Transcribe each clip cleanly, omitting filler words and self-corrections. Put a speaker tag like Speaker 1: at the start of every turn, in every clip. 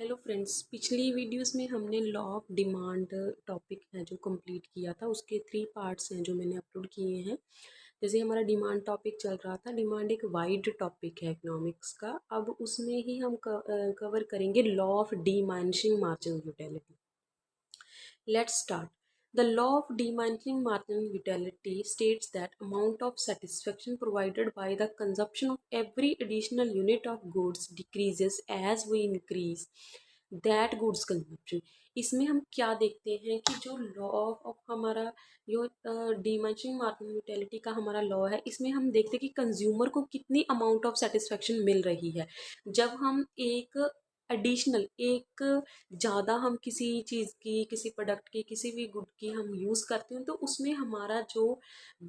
Speaker 1: Hello friends, पिछली videos में हमने लॉ ऑफ डिमांड टॉपिक है जो कंप्लीट किया था। उसके 3 पार्ट्स हैं जो मैंने अपलोड किए हैं। जैसे हमारा डिमांड टॉपिक चल रहा था, डिमांड एक वाइड टॉपिक है इकोनॉमिक्स का। अब उसमें ही हम कवर करेंगे law of diminishing marginal utility. Let's start. The law of diminishing marginal utility states that amount of satisfaction provided by the consumption of every additional unit of goods decreases as we increase that goods consumption. इसमें हम क्या देखते हैं कि जो law of हमारा जो dimensioning marginal utility का हमारा लॉ है, इसमें हम देखते हैं कि कंज्यूमर को कितनी अमाउंट ऑफ सेटिस्फेक्शन मिल रही है जब हम एक एडिशनल एक ज़्यादा हम किसी चीज़ की, किसी प्रोडक्ट की, किसी भी गुड की हम यूज़ करते हैं तो उसमें हमारा जो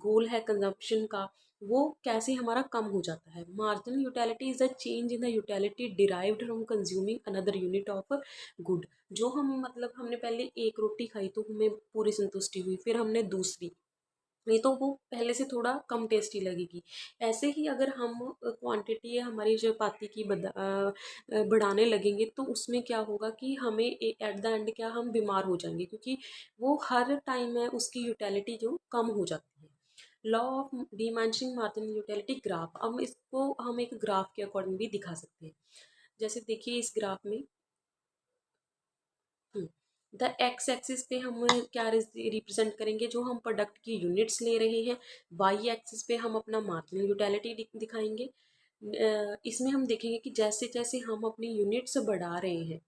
Speaker 1: गोल है कंजप्शन का, वो कैसे हमारा कम हो जाता है। Marginal utility is a change in the utility derived from consuming another unit of good. जो हम मतलब हमने पहले एक रोटी खाई तो हमें पूरी संतुष्टि हुई, फिर हमने दूसरी, नहीं तो वो पहले से थोड़ा कम टेस्टी लगेगी। ऐसे ही अगर हम क्वांटिटी हमारी चपाती की बढ़ाने लगेंगे तो उसमें क्या होगा कि हमें एट द एंड क्या हम बीमार हो जाएंगे, क्योंकि वो हर टाइम है उसकी यूटिलिटी जो कम हो जाती है। Law of diminishing marginal utility graph, हम इसको हम एक ग्राफ के अकॉर्डिंग भी दिखा सकते हैं। जैसे देखिए इस ग्राफ में द एक्स एक्सिस पे हम क्या रिप्रेजेंट करेंगे, जो हम प्रोडक्ट की यूनिट्स ले रहे हैं। वाई एक्सिस पे हम अपना मार्जिनल यूटिलिटी दिखाएंगे। इसमें हम देखेंगे कि जैसे जैसे हम अपनी यूनिट्स बढ़ा रहे हैं,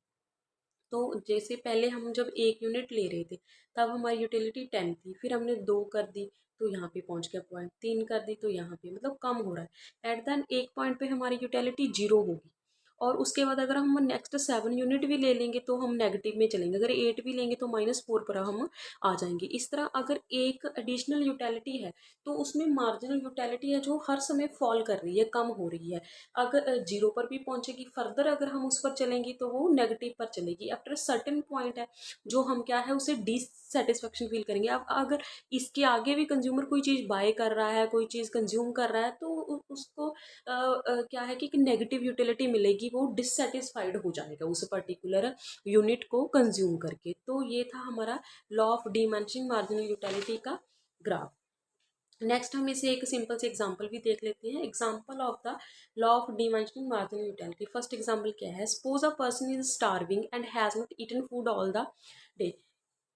Speaker 1: तो जैसे पहले हम जब 1 यूनिट ले रहे थे तब हमारी यूटिलिटी 10 थी, फिर हमने 2 कर दी तो यहाँ पे पहुँच गया पॉइंट, 3 कर दी तो यहाँ पे मतलब कम हो रहा है। एट द एंड एक पॉइंट पे हमारी यूटिलिटी 0 होगी, और उसके बाद अगर हम नेक्स्ट 7 यूनिट भी ले लेंगे तो हम नेगेटिव में चलेंगे, अगर 8 भी लेंगे तो -4 पर हम आ जाएंगे। इस तरह अगर एक एडिशनल यूटिलिटी है तो उसमें मार्जिनल यूटिलिटी है जो हर समय फॉल कर रही है, कम हो रही है। अगर 0 पर भी पहुंचेगी, फर्दर अगर हम उस पर चलेंगे तो वो नेगेटिव पर चलेगी। आफ्टर सर्टेन पॉइंट है जो हम क्या है उसे डिससेटिस्फेक्शन फील करेंगे। अब अगर इसके आगे भी कंज्यूमर कोई चीज़ बाय कर रहा है, कोई चीज़ कंज्यूम कर रहा है, तो उसको क्या है कि नेगेटिव यूटिलिटी मिलेगी, वो डिससेटिस्फाइड हो जाएगा उस पर्टिकुलर यूनिट को कंज्यूम करके। तो ये था हमारा law of diminishing marginal utility का ग्राफ। नेक्स्ट हम इसे एक सिंपल से एग्जांपल भी देख लेते हैं। Example of the law of diminishing marginal utility. First example क्या है, suppose a person is starving and has not eaten food all the day.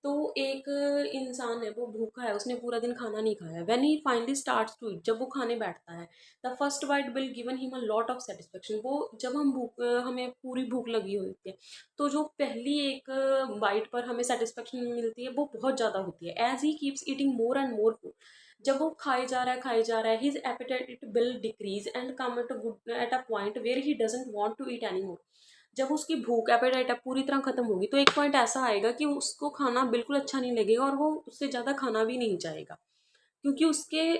Speaker 1: तो एक इंसान है, वो भूखा है, उसने पूरा दिन खाना नहीं खाया। When he finally starts to eat, जब वो खाने बैठता है, the first bite will given him a lot of satisfaction. वो जब हम हमें पूरी भूख लगी होती है तो जो पहली एक बाइट पर हमें सेटिस्फेक्शन मिलती है वो बहुत ज़्यादा होती है। As he keeps eating more and more food, जब वो खाए जा रहा है, his appetite will decrease and come at a point where he doesn't want to eat any more. जब उसकी भूख एपेटाइट पूरी तरह खत्म होगी तो एक पॉइंट ऐसा आएगा कि उसको खाना बिल्कुल अच्छा नहीं लगेगा और वो उससे ज़्यादा खाना भी नहीं चाहेगा, क्योंकि उसके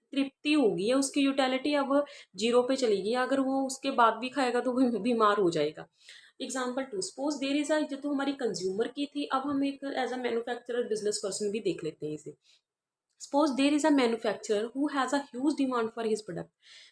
Speaker 1: तृप्ति होगी है, उसकी यूटिलिटी अब 0 पे चलेगी। अगर वो उसके बाद भी खाएगा तो वो बीमार हो जाएगा। एग्जाम्पल 2, सपोज देर इज जो तो हमारी कंज्यूमर की थी, अब हम एक as a manufacturer business person भी देख लेते हैं इसे। Suppose there is a manufacturer who has a huge demand for his product,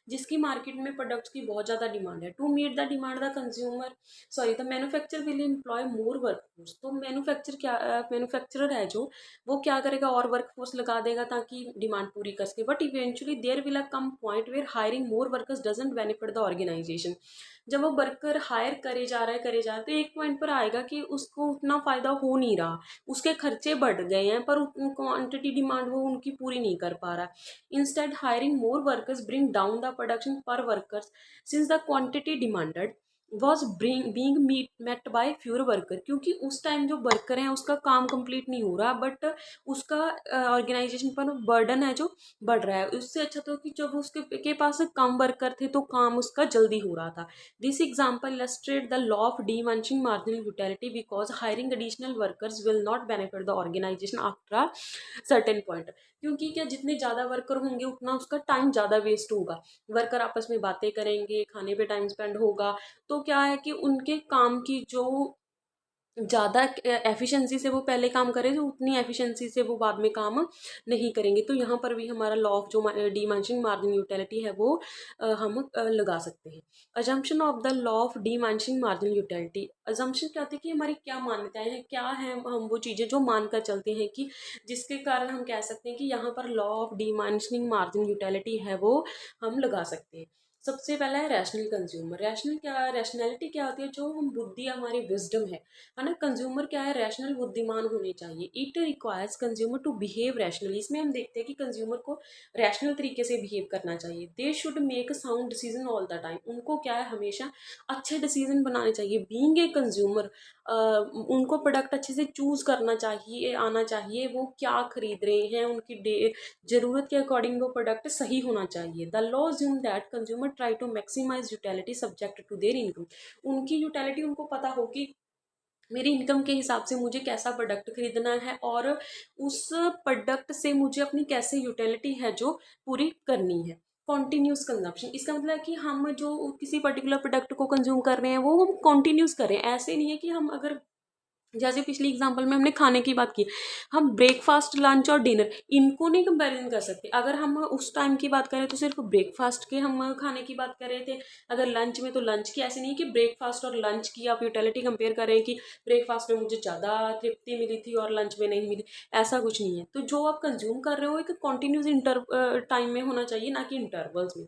Speaker 1: जिसकी मार्केट में प्रोडक्ट्स की बहुत ज़्यादा डिमांड है। To meet the demand the consumer sorry the manufacture will employ more workforce. तो मैन्युफैक्चरर है जो, वो क्या करेगा और वर्कफोर्स लगा देगा ताकि डिमांड पूरी कर सके। But eventually there will a come point where hiring more workers doesn't benefit the organisation. जब वो वर्कर हायर करे जा रहा है तो एक पॉइंट पर आएगा कि उसको उतना फायदा हो नहीं रहा, उसके खर्चे बढ़ गए हैं पर क्वांटिटी डिमांड वो उनकी पूरी नहीं कर पा रहा। Instead hiring more workers bring down the production per workers since the quantity demanded was being met by fewer worker. क्योंकि उस टाइम जो वर्कर है उसका काम कंप्लीट नहीं हो रहा, बट उसका ऑर्गेनाइजेशन पर बर्डन है जो बढ़ रहा है। उससे अच्छा तो कि जब उसके के पास कम वर्कर थे तो काम उसका जल्दी हो रहा था। This example illustrate the law of diminishing marginal utility because hiring additional workers will not benefit the organization after a certain point। क्योंकि क्या, जितने ज़्यादा वर्कर होंगे उतना उसका टाइम ज़्यादा वेस्ट होगा, वर्कर आपस में बातें करेंगे, खाने पे टाइम स्पेंड होगा, तो क्या है कि उनके काम की जो ज़्यादा एफिशिएंसी से वो पहले काम करें, तो उतनी एफिशिएंसी से वो बाद में काम नहीं करेंगे। तो यहाँ पर भी हमारा लॉ ऑफ जो डिमांशिंग मार्जिन यूटिलिटी है वो हम लगा सकते हैं। Assumption of the law of diminishing margin utility, assumption क्या होती है कि हमारी क्या मान्यताएं हैं, क्या है हम वो चीज़ें जो मानकर चलते हैं कि जिसके कारण हम कह सकते हैं कि यहाँ पर law of diminishing margin utility है वो हम लगा सकते हैं। सबसे पहला है रैशनल कंज्यूमर। रैशनैलिटी क्या होती है, जो हम बुद्धि, हमारी विजडम है ना। कंज्यूमर क्या है, रैशनल, बुद्धिमान होने चाहिए। It requires consumer to behave rationally, इसमें हम देखते हैं कि कंज्यूमर को रैशनल तरीके से बिहेव करना चाहिए। They should make a sound decision all the time, उनको क्या है, हमेशा अच्छे डिसीजन बनाने चाहिए। बीइंग ए कंज्यूमर, उनको प्रोडक्ट अच्छे से चूज करना चाहिए, आना चाहिए वो क्या खरीद रहे हैं, उनकी जरूरत के अकॉर्डिंग वो प्रोडक्ट सही होना चाहिए। The law assume that consumer try to maximise utility subject to their income, उनकी यूटिलिटी उनको पता हो कि मेरी इनकम के हिसाब से मुझे कैसा प्रोडक्ट खरीदना है और उस प्रोडक्ट से मुझे अपनी कैसे यूटिलिटी है जो पूरी करनी है। कॉन्टिन्यूस कंजम्पशन, इसका मतलब है कि हम जो किसी पर्टिकुलर प्रोडक्ट को कंज्यूम कर रहे हैं वो हम कॉन्टिन्यूस करें। ऐसे नहीं है कि हम अगर, जैसे पिछली एग्जांपल में हमने खाने की बात की, हम ब्रेकफास्ट, लंच और डिनर इनको नहीं कंपैरिजन कर सकते। अगर हम उस टाइम की बात करें तो सिर्फ ब्रेकफास्ट के हम खाने की बात कर रहे थे, अगर लंच में तो लंच की। ऐसे नहीं है कि ब्रेकफास्ट और लंच की आप यूटिलिटी कंपेयर करें कि ब्रेकफास्ट में मुझे ज़्यादा तृप्ति मिली थी और लंच में नहीं मिली, ऐसा कुछ नहीं है। तो जो आप कंज्यूम कर रहे हो एक कॉन्टिन्यूस टाइम में होना चाहिए, ना कि इंटरवल्स में।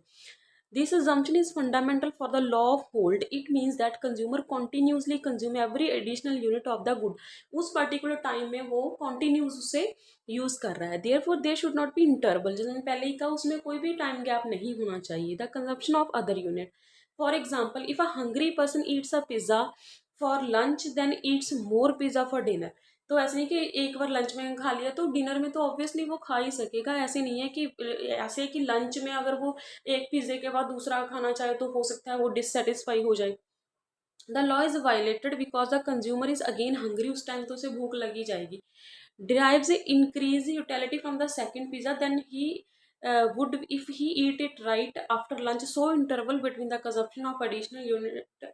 Speaker 1: This assumption is fundamental for the law of hold. It means that consumer continuously consume every additional unit of the good. उस particular time में वो continuous उसे use कर रहा है। Therefore, there should not be interval. जैसे मैंने पहले ही कहा, उसमें कोई भी time gap नहीं होना चाहिए। The consumption of other unit. For example, if a hungry person eats a pizza for lunch, then eats more pizza for dinner. तो ऐसे नहीं कि एक बार लंच में खा लिया तो डिनर में तो ऑब्वियसली वो खा ही सकेगा। ऐसे नहीं है कि ऐसे कि लंच में अगर वो एक पिज्जे के बाद दूसरा खाना चाहे तो हो सकता है वो डिससेटिस्फाई हो जाए। The law is violated because the consumer is again hungry, उस टाइम तो उसे भूख लगी जाएगी। Derives increase utility from the second pizza then he would if he eat it right after lunch, so interval between the consumption of additional unit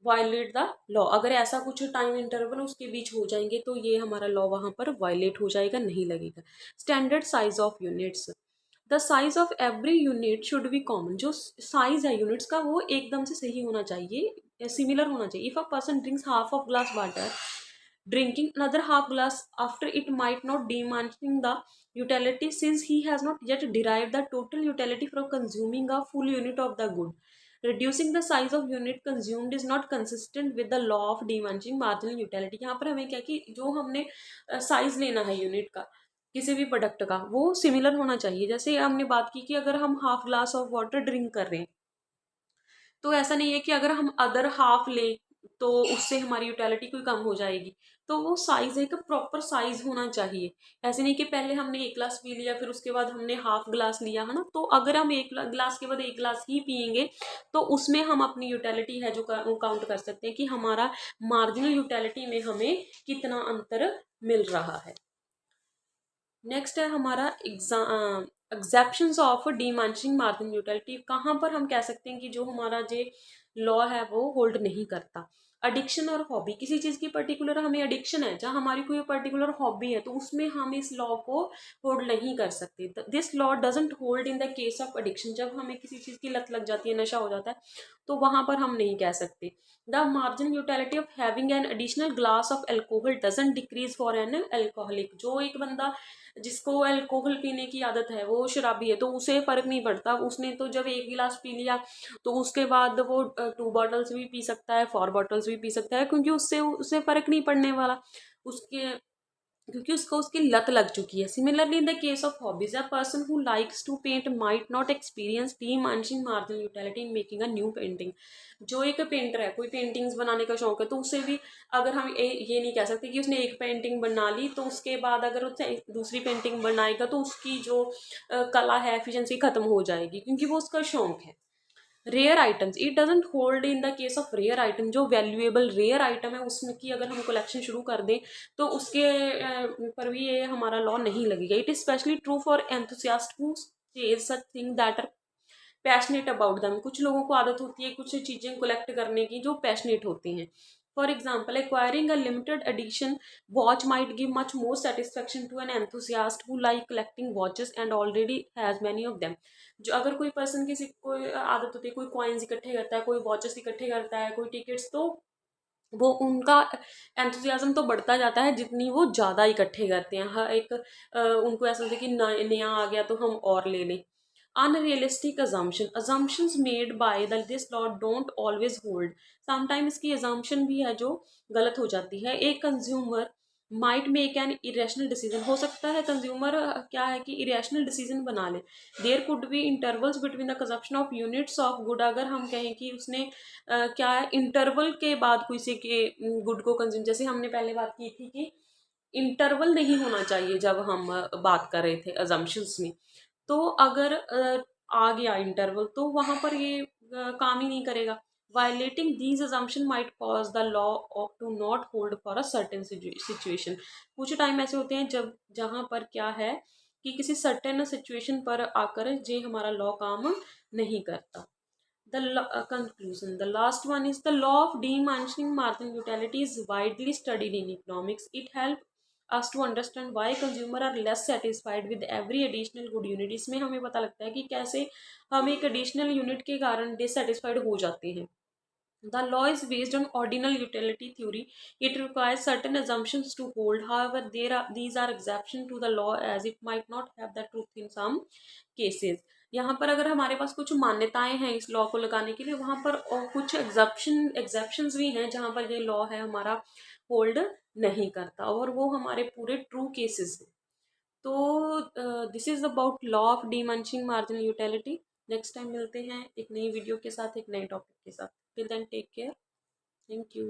Speaker 1: violate the law. अगर ऐसा कुछ time interval उसके बीच हो जाएंगे तो ये हमारा लॉ वहां पर वायलेट हो जाएगा, नहीं लगेगा। Standard size of units, the size of every unit should be common, जो साइज है यूनिट्स का वो एकदम से सही होना चाहिए, सिमिलर होना चाहिए। If a person drinks half of glass water, drinking another half glass after it might not diminishing the utility, since he has not yet derived the total utility from consuming a full unit of the good. Reducing the size of unit consumed is not consistent with the law of diminishing marginal utility. यहाँ पर हमें क्या कि जो हमने size लेना है unit का किसी भी प्रोडक्ट का वो सिमिलर होना चाहिए। जैसे हमने बात की कि अगर हम half glass of water drink कर रहे हैं तो ऐसा नहीं है कि अगर हम अदर हाफ लें तो उससे हमारी यूटिलिटी कोई कम हो जाएगी। तो वो साइज एक प्रॉपर साइज होना चाहिए। ऐसे नहीं कि पहले हमने एक ग्लास पी लिया फिर उसके बाद हमने हाफ ग्लास लिया, है ना। तो अगर हम एक ग्लास के बाद एक ग्लास ही पियेंगे तो उसमें हम अपनी यूटिलिटी है जो काउंट कर सकते हैं कि हमारा मार्जिनल यूटिलिटी में हमें कितना अंतर मिल रहा है। नेक्स्ट है हमारा एग्जेप्शंस ऑफ डिमांशिंग मार्जिन यूटिलिटी। कहाँ पर हम कह सकते हैं कि जो हमारा जो लॉ है वो होल्ड नहीं करता। एडिक्शन और हॉबी, किसी चीज़ की पर्टिकुलर हमें एडिक्शन है, जहाँ हमारी कोई पर्टिकुलर हॉबी है तो उसमें हम इस लॉ को होल्ड नहीं कर सकते। This law doesn't hold in the case of addiction, जब हमें किसी चीज़ की लत लग जाती है, नशा हो जाता है, तो वहाँ पर हम नहीं कह सकते। The margin utility of having an additional glass of alcohol doesn't decrease for an alcoholic, जो एक बंदा जिसको अल्कोहल पीने की आदत है वो शराबी है तो उसे फर्क नहीं पड़ता, उसने तो जब एक गिलास पी लिया तो उसके बाद वो 2 बॉटल्स भी पी सकता है, 4 बॉटल्स भी पी सकता है, क्योंकि उससे उसे फर्क नहीं पड़ने वाला उसके, क्योंकि उसको उसकी लत लग चुकी है। Similarly in the case of hobbies, a person who likes to paint might not experience diminishing marginal utility in making a new painting. जो एक पेंटर है, कोई पेंटिंग्स बनाने का शौक है तो उसे भी, अगर हम ये नहीं कह सकते कि उसने एक पेंटिंग बना ली तो उसके बाद अगर उसे दूसरी पेंटिंग बनाएगा तो उसकी जो कला है, एफिशिएंसी खत्म हो जाएगी, क्योंकि वो उसका शौक है। Rare items, it doesn't hold in the case of rare item, जो वैल्यूएबल रेयर आइटम है उसमें की अगर हम कलेक्शन शुरू कर दें तो उसके पर भी ये हमारा लॉ नहीं लगेगा। It is specially true for enthusiast who chase such thing that are passionate about them, कुछ लोगों को आदत होती है कुछ चीज़ें कलेक्ट करने की जो पैशनेट होते हैं। For example, acquiring a limited edition watch might give much more satisfaction to an enthusiast who like collecting watches and already has many of them. जो अगर कोई पर्सन किसी कोई आदत होती है, कोई कॉइन्स इकट्ठे करता है, कोई वॉचेस इकट्ठे करता है, कोई टिकट्स, तो वो उनका एंथुजियाज्म तो बढ़ता जाता है जितनी वो ज़्यादा इकट्ठे करते हैं। हर एक उनको ऐसा होता है कि नया आ गया तो हम और ले लें। Unrealistic assumptions made by the this law don't always hold. Sometime इसकी अजम्पशन भी है जो गलत हो जाती है। एक consumer might make an irrational decision, हो सकता है कंज्यूमर क्या है कि इरेशनल डिसीजन बना ले। There could be intervals between the consumption of units of good. अगर हम कहें कि उसने क्या है इंटरवल के बाद किसी के गुड को कंज्यूम, जैसे हमने पहले बात की थी कि इंटरवल नहीं होना चाहिए जब हम बात कर रहे थे अजम्पशंस में। तो अगर आ गया इंटरवल तो वहां पर ये काम ही नहीं करेगा। Violating these assumption might cause the law of to not hold for a certain situation। कुछ टाइम ऐसे होते हैं जब जहां पर क्या है कि किसी सर्टेन सिचुएशन पर आकर जे हमारा लॉ काम नहीं करता। Conclusion. The last one is the law of diminishing marginal utility is widely studied in economics. It helps us to understand why consumer are less satisfied with every additional good unit। इसमें हमें पता लगता है कि कैसे हम एक additional unit के कारण dissatisfied हो जाते हैं। The law is based on ordinal utility theory. It requires certain assumptions to hold. However, these are exception to the law as it might not have the truth in some cases। यहाँ पर अगर हमारे पास कुछ मान्यताएं हैं इस law को लगाने के लिए, वहां पर और कुछ एग्जेप्शंस भी हैं जहां पर ये लॉ है हमारा होल्ड नहीं करता, और वो हमारे पूरे ट्रू केसेस हैं। तो this is about law of diminishing marginal utility. Next time मिलते हैं एक नई वीडियो के साथ, एक नए टॉपिक के साथ। Till then take care. Thank you.